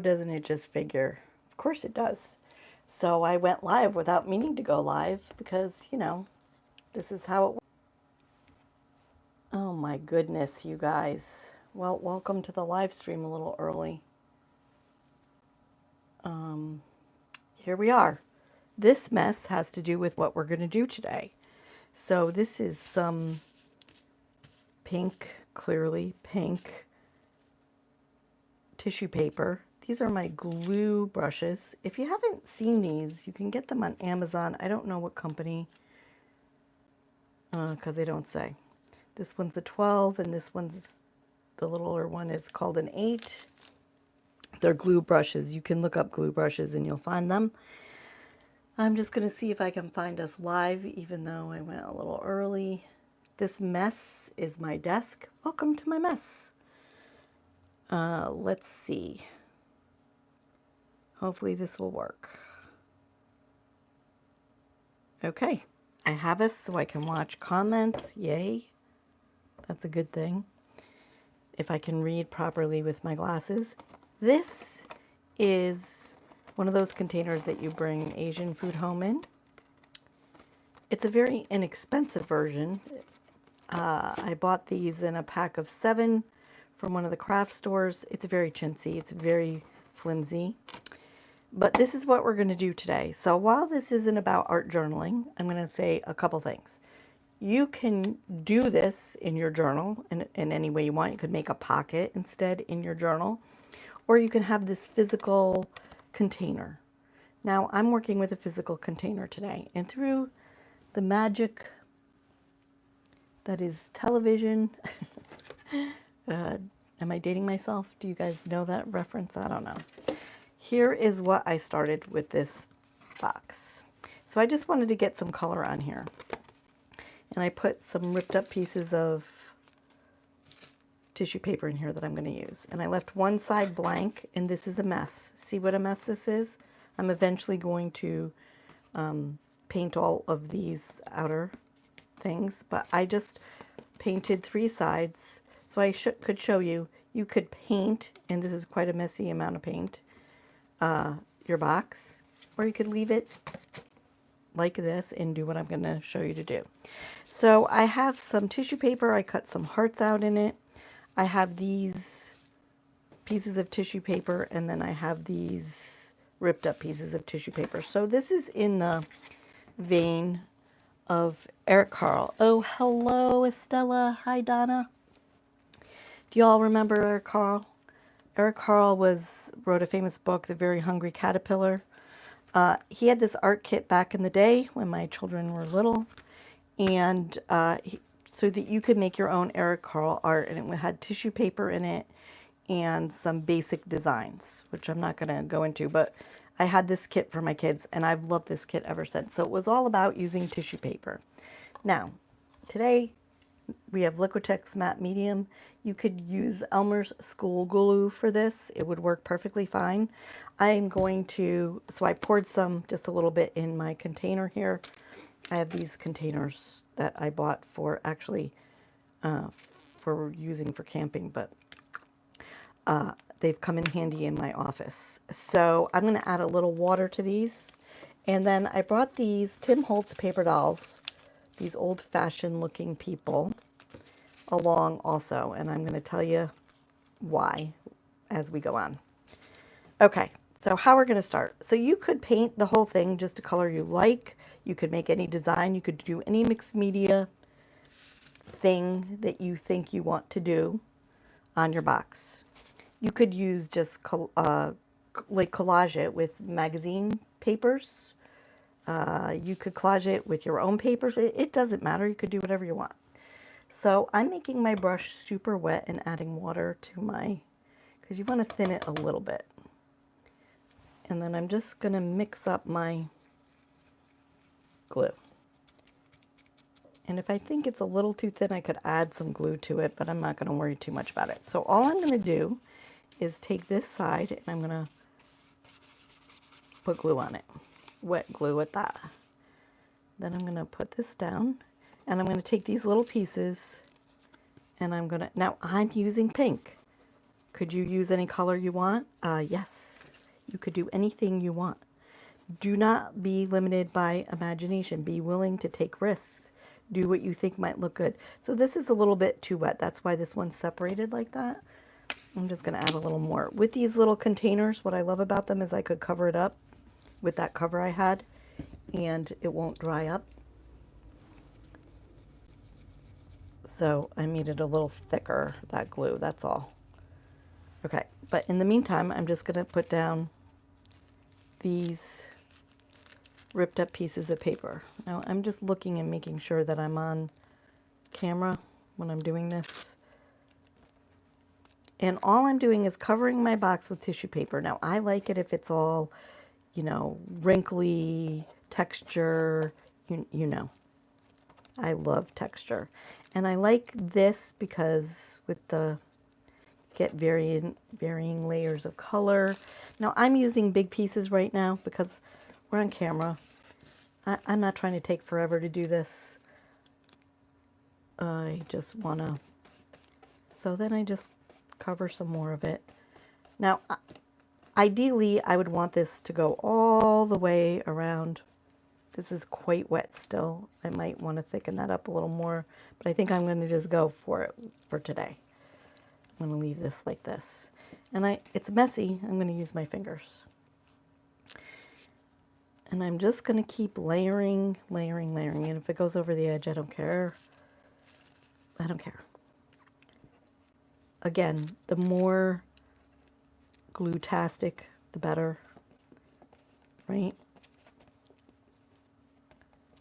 doesn't it just figure? Of course it does. So I went live without meaning to go live because, this is how it works. Oh my goodness, you guys. Well, welcome to the live stream a little early. Here we are. This mess has to do with what we're going to do today. So this is some pink, clearly pink tissue paper. These are my glue brushes. If you haven't seen these, you can get them on Amazon. I don't know what company, because they don't say. This one's a 12, and this one's, the littler one is called an 8. They're glue brushes. You can look up glue brushes and you'll find them. I'm just going to see if I can find us live, even though I went a little early. This mess is my desk. Welcome to my mess. Let's see. Hopefully this will work. Okay, I have us so I can watch comments. Yay. That's a good thing. If I can read properly with my glasses. This is one of those containers that you bring Asian food home in. It's a very inexpensive version. I bought these in a pack of 7 from one of the craft stores. It's very chintzy. It's very flimsy. But this is what we're going to do today. So while this isn't about art journaling, I'm going to say a couple things. You can do this in your journal in any way you want. You could make a pocket instead in your journal, or you can have this physical container. Now I'm working with a physical container today, and through the magic that is television, am I dating myself? Do you guys know that reference? I don't know. Here is what I started with this box. So I just wanted to get some color on here. And I put some ripped up pieces of tissue paper in here that I'm going to use. And I left one side blank, and this is a mess. See what a mess this is? I'm eventually going to paint all of these outer things, but I just painted 3 sides. So I could show you, you could paint, and this is quite a messy amount of paint, your box, or you could leave it like this and do what I'm going to show you to do. So I have some tissue paper. I cut some hearts out in it. I have these pieces of tissue paper, and then I have these ripped up pieces of tissue paper. So this is in the vein of Eric Carle. Oh, hello, Estella. Hi, Donna. Do you all remember Eric Carle? Eric Carle wrote a famous book, The Very Hungry Caterpillar. He had this art kit back in the day when my children were little, and so that you could make your own Eric Carle art, and it had tissue paper in it and some basic designs, which I'm not going to go into, but I had this kit for my kids, and I've loved this kit ever since. So it was all about using tissue paper. Now, today we have Liquitex Matte Medium. You could use Elmer's School Glue for this. It would work perfectly fine. I'm going to, so I poured some, just a little bit in my container here. I have these containers that I bought for actually, for using for camping, but they've come in handy in my office. So I'm going to add a little water to these. And then I brought these Tim Holtz paper dolls, these old-fashioned looking people, along also, and I'm going to tell you why as we go on. Okay, so how we're going to start. So you could paint the whole thing just a color you like. You could make any design. You could do any mixed media thing that you think you want to do on your box. You could use just like collage it with magazine papers. You could collage it with your own papers. It doesn't matter. You could do whatever you want. So I'm making my brush super wet and adding water to my, because you want to thin it a little bit. And then I'm just going to mix up my glue. And if I think it's a little too thin, I could add some glue to it, but I'm not going to worry too much about it. So all I'm going to do is take this side and I'm going to put glue on it. Wet glue at that. Then I'm going to put this down, and I'm going to take these little pieces, and I'm going to, now I'm using pink. Could you use any color you want? Yes. You could do anything you want. Do not be limited by imagination. Be willing to take risks. Do what you think might look good. So this is a little bit too wet. That's why this one's separated like that. I'm just going to add a little more. With these little containers, what I love about them is I could cover it up with that cover I had, and it won't dry up. So I made it a little thicker, that glue, that's all. Okay, but in the meantime, I'm just going to put down these ripped up pieces of paper. Now I'm just looking and making sure that I'm on camera when I'm doing this. And all I'm doing is covering my box with tissue paper. Now I like it if it's all, you know, wrinkly, texture, you know. I love texture. And I like this because with the get varying layers of color. Now I'm using big pieces right now because we're on camera. I'm not trying to take forever to do this. I just want to, so then I just cover some more of it. Now, ideally, I would want this to go all the way around. This is quite wet still. I might want to thicken that up a little more, but I think I'm going to just go for it for today. I'm going to leave this like this. And it's messy. I'm going to use my fingers. And I'm just going to keep layering, layering, layering. And if it goes over the edge, I don't care. I don't care. Again, the more glue-tastic, the better, right?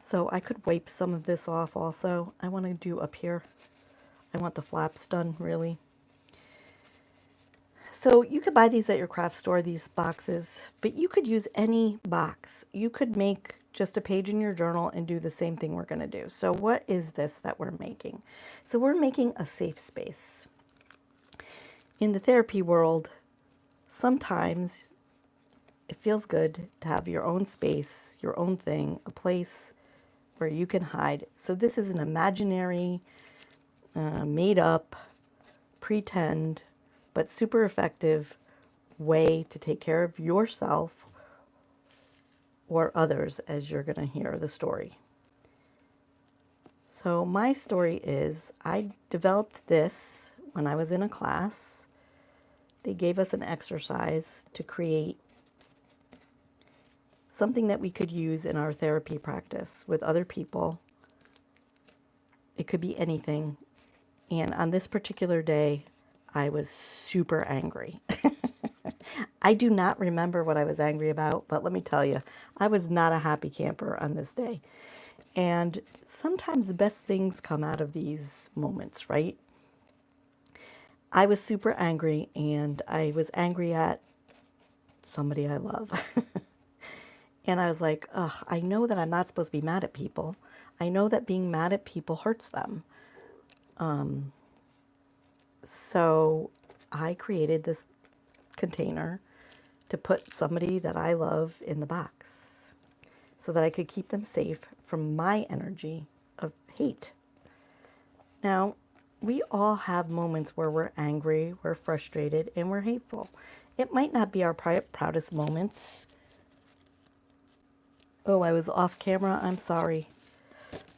So I could wipe some of this off also. I want to do up here. I want the flaps done, really. So you could buy these at your craft store, these boxes, but you could use any box. You could make just a page in your journal and do the same thing we're going to do. So what is this that we're making? So we're making a safe space. In the therapy world, sometimes it feels good to have your own space, your own thing, a place where you can hide. So this is an imaginary, made up, pretend, but super effective way to take care of yourself or others, as you're going to hear the story. So my story is I developed this when I was in a class. They gave us an exercise to create something that we could use in our therapy practice with other people. It could be anything. And on this particular day, I was super angry. I do not remember what I was angry about, but let me tell you, I was not a happy camper on this day. And sometimes the best things come out of these moments, right? I was super angry, and I was angry at somebody I love. And I was like, ugh, I know that I'm not supposed to be mad at people. I know that being mad at people hurts them. So I created this container to put somebody that I love in the box so that I could keep them safe from my energy of hate. Now, we all have moments where we're angry, we're frustrated, and we're hateful. It might not be our proudest moments. Oh, I was off camera. I'm sorry.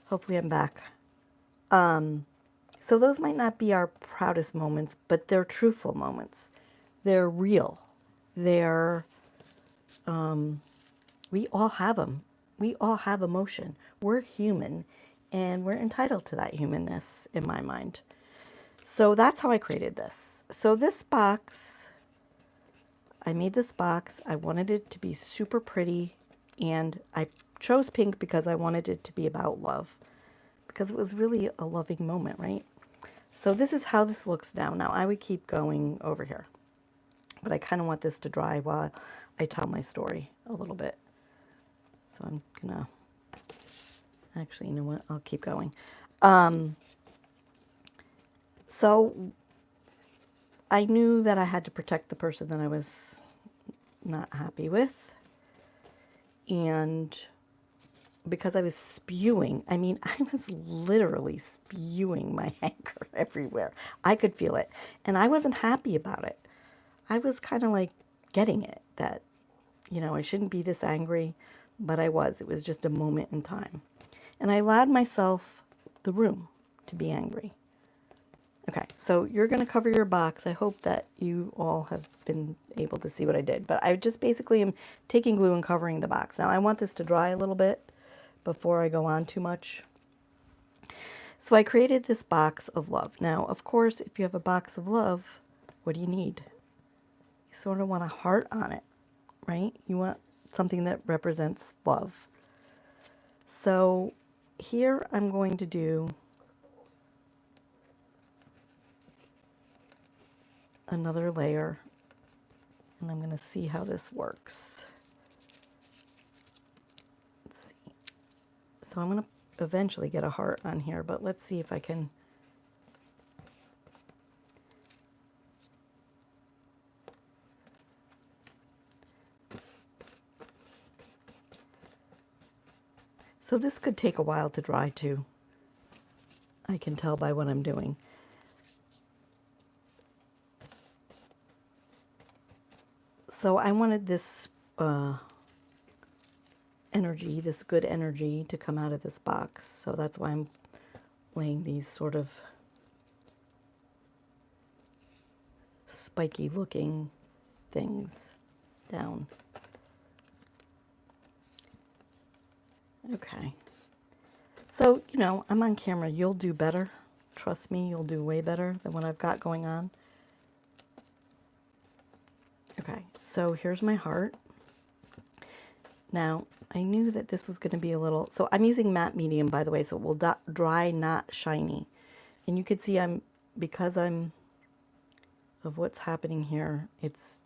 Hopefully I'm back. So those might not be our proudest moments, but they're truthful moments. They're real. They're, we all have them. We all have emotion. We're human, and we're entitled to that humanness in my mind. So that's how I created this. So this box, I made this box. I wanted it to be super pretty, and I chose pink because I wanted it to be about love, because it was really a loving moment, right? So this is how this looks now. Now I would keep going over here, but I kind of want this to dry while I tell my story a little bit. So I'm gonna, actually, you know what? I'll keep going. So I knew that I had to protect the person that I was not happy with. And because I was spewing, I mean, I was literally spewing my anger everywhere. I could feel it. And I wasn't happy about it. I was kind of like getting it that you know, I shouldn't be this angry, but I was. It was just a moment in time. And I allowed myself the room to be angry. Okay, so you're going to cover your box. I hope that you all have been able to see what I did. But I just basically am taking glue and covering the box. Now I want this to dry a little bit before I go on too much. So I created this box of love. Now, of course, if you have a box of love, what do you need? You sort of want a heart on it, right? You want something that represents love. So here I'm going to do another layer, and I'm going to see how this works. Let's see. So I'm going to eventually get a heart on here, but let's see if I can. So this could take a while to dry too. I can tell by what I'm doing. So I wanted this energy, this good energy, to come out of this box. So that's why I'm laying these sort of spiky looking things down. Okay. So, you know, I'm on camera. You'll do better. Trust me, you'll do way better than what I've got going on. Okay, so here's my heart. Now, I knew that this was going to be a little, so I'm using matte medium, by the way, so it will dry, not shiny. And you can see because I'm, of what's happening here, it's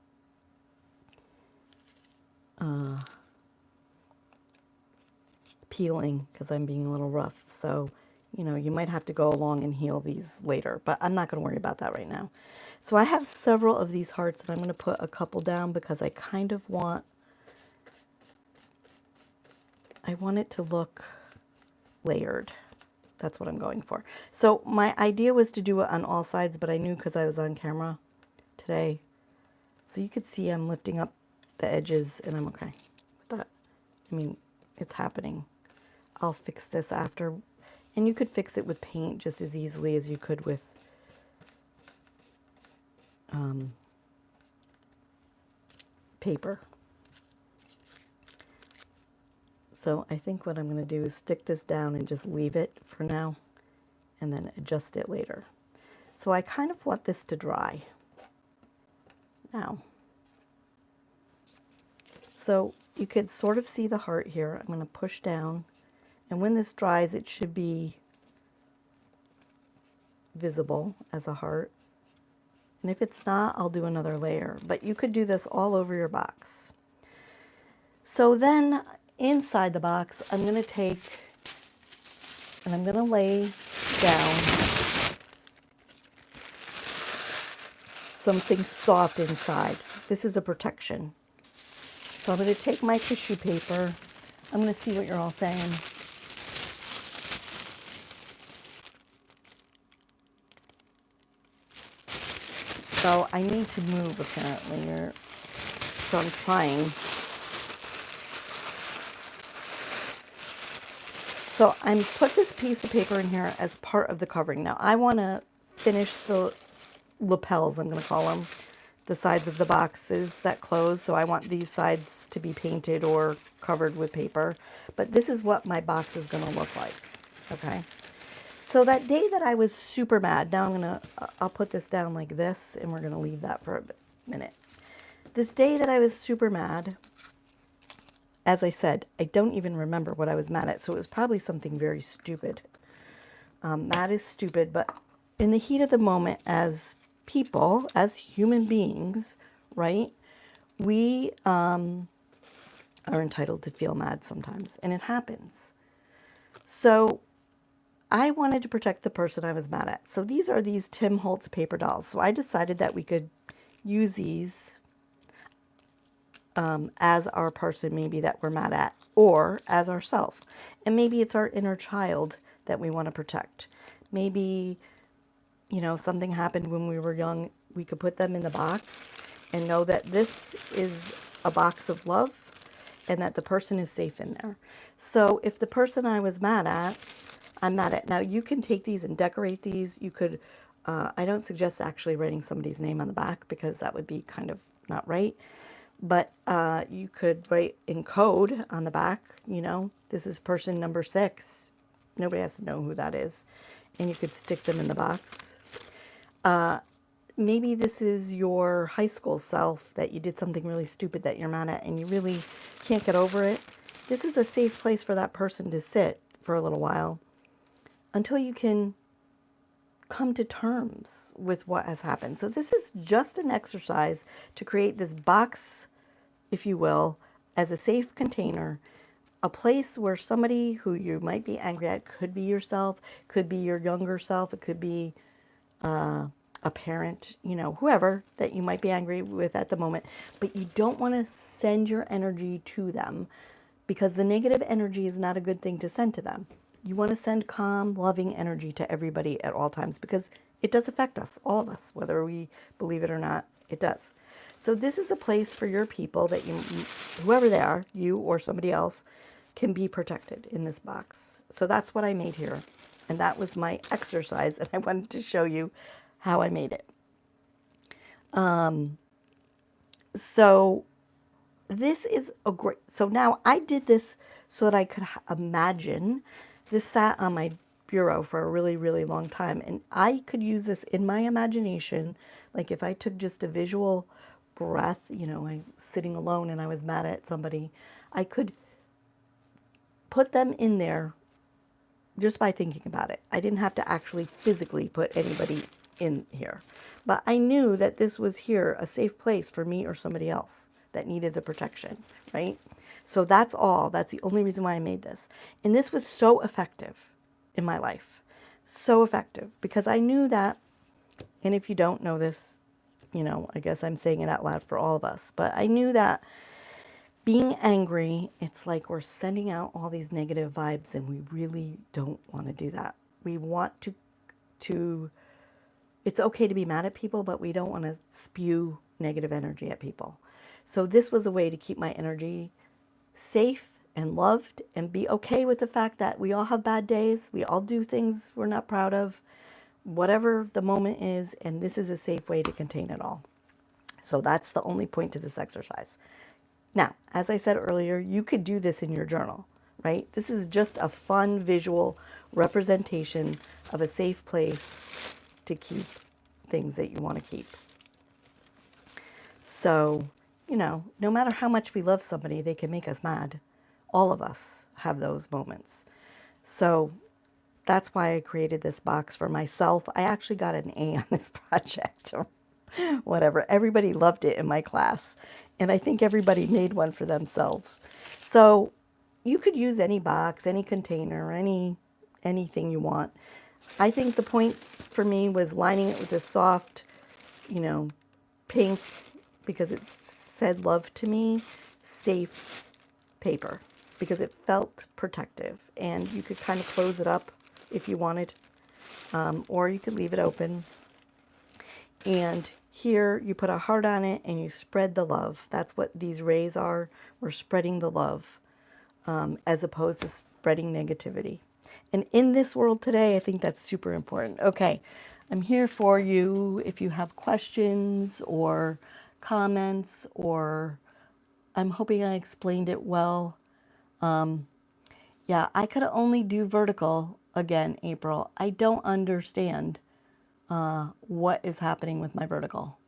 peeling because I'm being a little rough. So, you know, you might have to go along and heal these later, but I'm not going to worry about that right now. So I have several of these hearts, and I'm going to put a couple down because I kind of want, I want it to look layered. That's what I'm going for. So my idea was to do it on all sides, but I knew because I was on camera today. So you could see I'm lifting up the edges, and I'm okay with that. I mean, it's happening. I'll fix this after. And you could fix it with paint just as easily as you could with paper. So I think what I'm going to do is stick this down and just leave it for now and then adjust it later. So I kind of want this to dry now. So you could sort of see the heart here. I'm going to push down, and when this dries, it should be visible as a heart. And if it's not, I'll do another layer. But you could do this all over your box. So then inside the box, I'm going to take and I'm going to lay down something soft inside. This is a protection. So I'm going to take my tissue paper. I'm going to see what you're all saying. So I need to move apparently, so I'm trying. So I'm put this piece of paper in here as part of the covering. Now I want to finish the lapels, I'm going to call them, the sides of the boxes that close. So I want these sides to be painted or covered with paper. But this is what my box is going to look like. Okay. So that day that I was super mad, now I'll put this down like this, and we're going to leave that for a minute. This day that I was super mad, as I said, I don't even remember what I was mad at, so it was probably something very stupid. That is stupid, but in the heat of the moment, as people, as human beings, right, we are entitled to feel mad sometimes, and it happens. So I wanted to protect the person I was mad at. So these are these Tim Holtz paper dolls. So I decided that we could use these as our person maybe that we're mad at, or as ourself. And maybe it's our inner child that we want to protect. Maybe, you know, something happened when we were young. We could put them in the box and know that this is a box of love and that the person is safe in there. So if the person I was mad at, I'm mad at. Now you can take these and decorate these. You could, I don't suggest actually writing somebody's name on the back because that would be kind of not right. But you could write in code on the back, you know, this is person number 6. Nobody has to know who that is. And you could stick them in the box. Maybe this is your high school self that you did something really stupid that you're mad at and you really can't get over it. This is a safe place for that person to sit for a little while until you can come to terms with what has happened. So this is just an exercise to create this box, if you will, as a safe container, a place where somebody who you might be angry at could be yourself, could be your younger self, it could be a parent, you know, whoever that you might be angry with at the moment, but you don't want to send your energy to them because the negative energy is not a good thing to send to them. You want to send calm, loving energy to everybody at all times because it does affect us, all of us, whether we believe it or not, it does. So this is a place for your people that you, whoever they are, you or somebody else, can be protected in this box. So that's what I made here. And that was my exercise, and I wanted to show you how I made it. So this is a great, so now I did this so that I could imagine. This sat on my bureau for a really, really long time, and I could use this in my imagination. Like if I took just a visual breath, you know, I'm sitting alone and I was mad at somebody, I could put them in there just by thinking about it. I didn't have to actually physically put anybody in here. But I knew that this was here, a safe place for me or somebody else that needed the protection, right? So that's all. That's the only reason why I made this. And this was so effective in my life. So effective because I knew that, and if you don't know this, you know, I guess I'm saying it out loud for all of us, but I knew that being angry, it's like we're sending out all these negative vibes and we really don't want to do that. We want to it's okay to be mad at people, but we don't want to spew negative energy at people. So this was a way to keep my energy safe and loved and be okay with the fact that we all have bad days. We all do things we're not proud of, whatever the moment is, and this is a safe way to contain it all. So that's the only point to this exercise. Now, as I said earlier, you could do this in your journal, right? This is just a fun visual representation of a safe place to keep things that you want to keep. So, you know, no matter how much we love somebody, they can make us mad. All of us have those moments. So that's why I created this box for myself. I actually got an A on this project. Whatever. Everybody loved it in my class. And I think everybody made one for themselves. So you could use any box, any container, anything you want. I think the point for me was lining it with a soft, you know, pink, because it said love to me, safe paper, because it felt protective. And you could kind of close it up if you wanted, or you could leave it open. And here you put a heart on it and you spread the love. That's what these rays are. We're spreading the love, as opposed to spreading negativity. And in this world today, I think that's super important. Okay, I'm here for you if you have questions or comments, or I'm hoping I explained it well. Yeah, I could only do vertical again, April. I don't understand what is happening with my vertical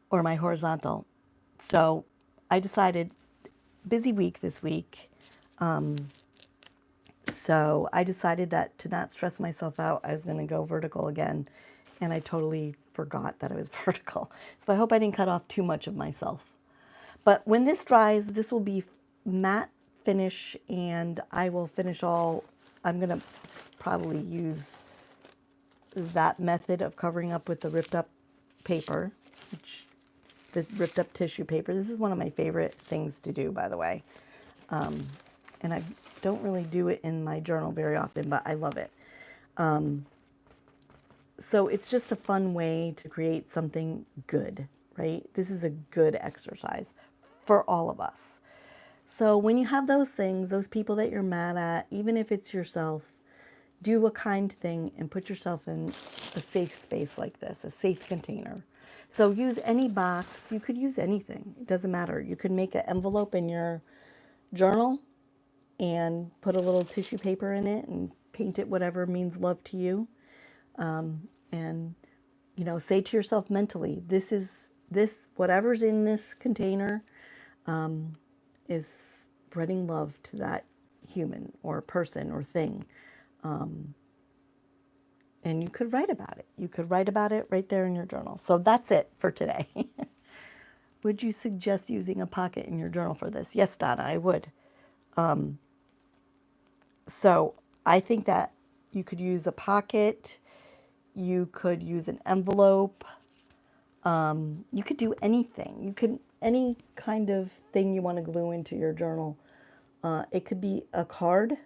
or my horizontal. So I decided, busy week this week, so I decided that to not stress myself out, I was going to go vertical again, and I totally forgot that I was vertical. So I hope I didn't cut off too much of myself. But when this dries, this will be matte finish, and I will finish all, I'm going to probably use that method of covering up with the ripped up paper, the ripped up tissue paper. This is one of my favorite things to do, by the way. And I don't really do it in my journal very often, but I love it. So it's just a fun way to create something good, right? This is a good exercise for all of us. So when you have those things, those people that you're mad at, even if it's yourself, do a kind thing and put yourself in a safe space like this, a safe container. So use any box. You could use anything. It doesn't matter. You could make an envelope in your journal and put a little tissue paper in it and paint it whatever means love to you. And, say to yourself mentally, this, whatever's in this container is spreading love to that human or person or thing. And you could write about it. You could write about it right there in your journal. So that's it for today. Would you suggest using a pocket in your journal for this? Yes, Donna, I would. So I think that you could use a pocket. You could use an envelope. You could do anything. Any kind of thing you want to glue into your journal. It could be a card,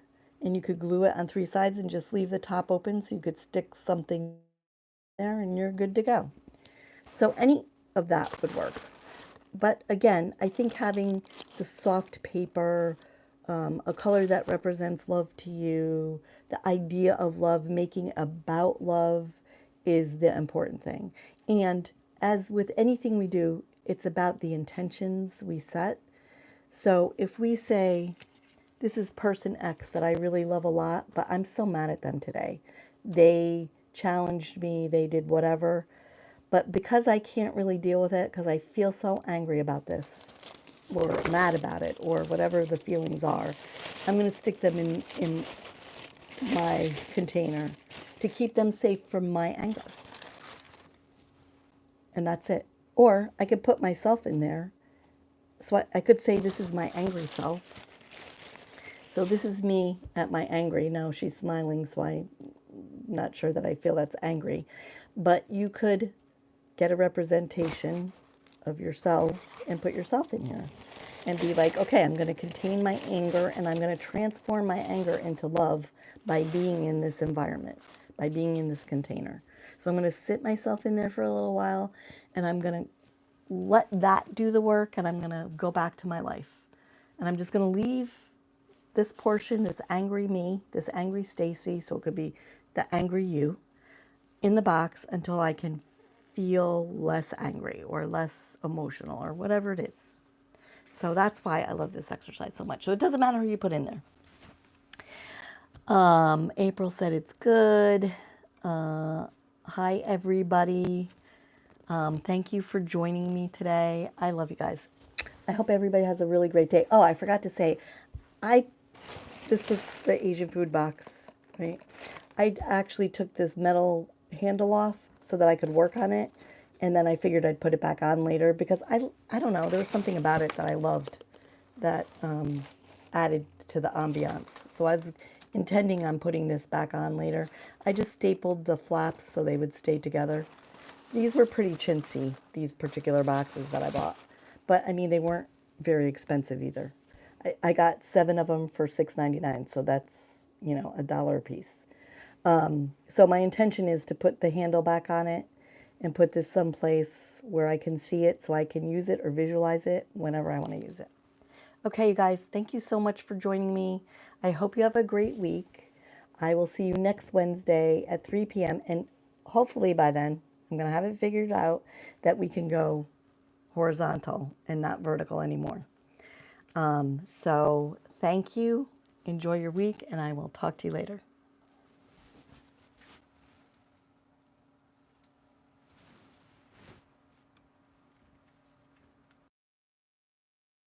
and you could glue it on 3 sides and just leave the top open so you could stick something there and you're good to go. So any of that would work. But again, I think having the soft paper, a color that represents love to you, the idea of love, making about love is the important thing. And as with anything we do, it's about the intentions we set. So if we say, this is person X that I really love a lot, but I'm so mad at them today. They challenged me, they did whatever. But because I can't really deal with it, because I feel so angry about this, or mad about it, or whatever the feelings are, I'm going to stick them in my container to keep them safe from my anger. And that's it. Or I could put myself in there. So I could say this is my angry self. So this is me at my angry. Now she's smiling, so I'm not sure that I feel that's angry. But you could get a representation of yourself and put yourself in here and be like, okay, I'm going to contain my anger and I'm going to transform my anger into love by being in this environment, by being in this container. So I'm going to sit myself in there for a little while and I'm going to let that do the work and I'm going to go back to my life. And I'm just going to leave this portion, this angry me, this angry Stacy, so it could be the angry you, in the box until I can feel less angry or less emotional or whatever it is. So that's why I love this exercise so much. So it doesn't matter who you put in there. April said it's good. Hi, everybody. Thank you for joining me today. I love you guys. I hope everybody has a really great day. Oh, I forgot to say, this was the Asian food box, right? I actually took this metal handle off so that I could work on it. And then I figured I'd put it back on later because I don't know, there was something about it that I loved that added to the ambiance. So I was intending on putting this back on later. I just stapled the flaps so they would stay together. These were pretty chintzy, these particular boxes that I bought. But I mean, they weren't very expensive either. I got 7 of them for $6.99, so that's, $1 a piece. So my intention is to put the handle back on it and put this someplace where I can see it so I can use it or visualize it whenever I want to use it. Okay, you guys, thank you so much for joining me. I hope you have a great week. I will see you next Wednesday at 3 p.m. And hopefully by then, I'm going to have it figured out that we can go horizontal and not vertical anymore. So thank you. Enjoy your week, and I will talk to you later.